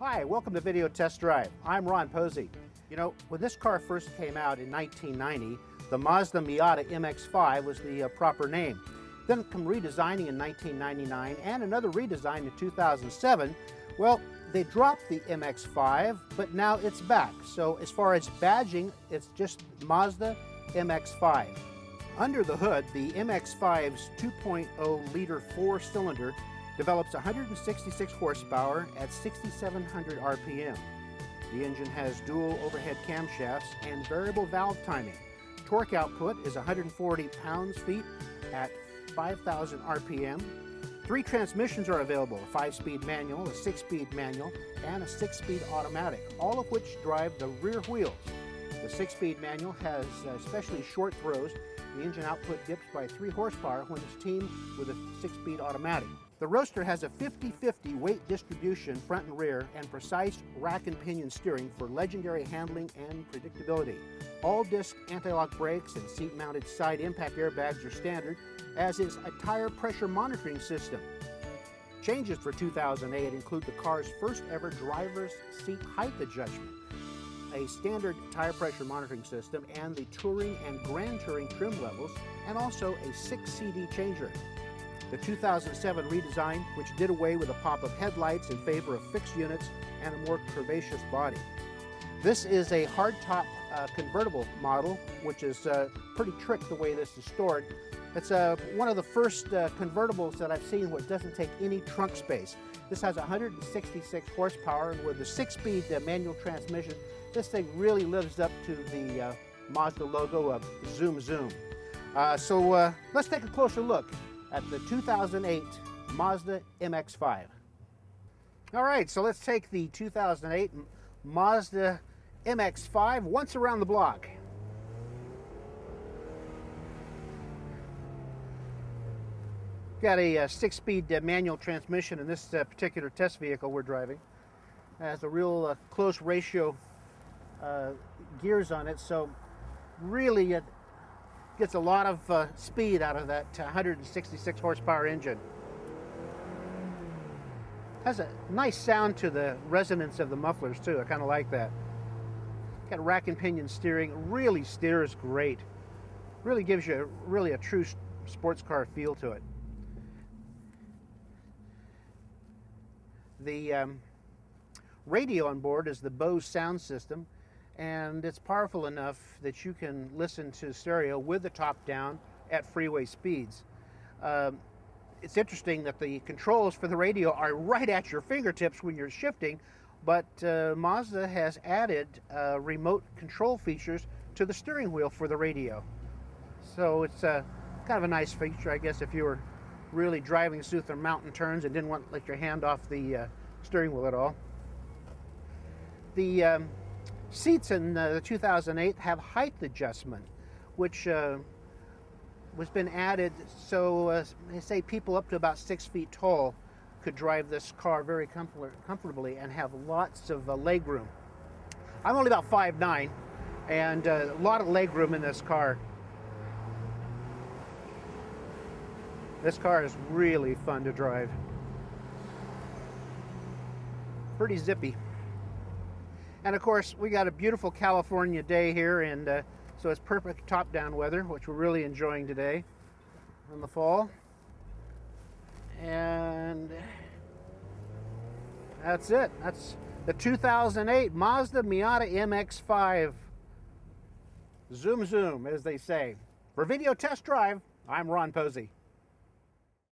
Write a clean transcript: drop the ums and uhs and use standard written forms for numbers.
Hi, welcome to Video Test Drive. I'm Ron Posey. You know, when this car first came out in 1990, the Mazda Miata MX-5 was the proper name. Then come redesigning in 1999 and another redesign in 2007. Well, they dropped the MX-5, but now it's back. So as far as badging, it's just Mazda MX-5. Under the hood, the MX-5's 2.0 liter four-cylinder develops 166 horsepower at 6,700 RPM. The engine has dual overhead camshafts and variable valve timing. Torque output is 140 pounds-feet at 5,000 RPM. 3 transmissions are available, a 5-speed manual, a 6-speed manual, and a 6-speed automatic, all of which drive the rear wheels. The 6-speed manual has especially short throws. The engine output dips by 3 horsepower when it's teamed with a 6-speed automatic. The Roadster has a 50-50 weight distribution front and rear and precise rack and pinion steering for legendary handling and predictability. All-disc anti-lock brakes and seat-mounted side impact airbags are standard, as is a tire pressure monitoring system. Changes for 2008 include the car's first ever driver's seat height adjustment, a standard tire pressure monitoring system, and the Touring and Grand Touring trim levels, and also a 6 CD changer. The 2007 redesign, which did away with a pop-up headlights in favor of fixed units and a more curvaceous body. This is a hardtop convertible model, which is pretty trick the way this is stored. It's one of the first convertibles that I've seen where it doesn't take any trunk space. This has 166 horsepower, and with the 6-speed manual transmission, this thing really lives up to the Mazda logo of Zoom Zoom. So let's take a closer look at the 2008 Mazda MX-5. All right, so let's take the 2008 Mazda MX-5 once around the block. Got a 6-speed manual transmission in this particular test vehicle we're driving. It has a real close ratio gears on it, so really it gets a lot of speed out of that 166 horsepower engine. Has a nice sound to the resonance of the mufflers too. I kind of like that. Got rack and pinion steering. Really steers great. Really gives you a true sports car feel to it. The radio on board is the Bose sound system, and it's powerful enough that you can listen to stereo with the top down at freeway speeds. It's interesting that the controls for the radio are right at your fingertips when you're shifting, but Mazda has added remote control features to the steering wheel for the radio. So it's kind of a nice feature, I guess, if you were really driving through the mountain turns and didn't want to let your hand off the steering wheel at all. The seats in the 2008 have height adjustment, which was been added so they say people up to about 6 feet tall could drive this car very comfortably and have lots of leg room. I'm only about 5'9", and a lot of leg room in this car. This car is really fun to drive. Pretty zippy. And of course, we got a beautiful California day here, and so it's perfect top-down weather, which we're really enjoying today in the fall. And that's it. That's the 2008 Mazda Miata MX-5. Zoom zoom, as they say. For Video Test Drive, I'm Ron Posey.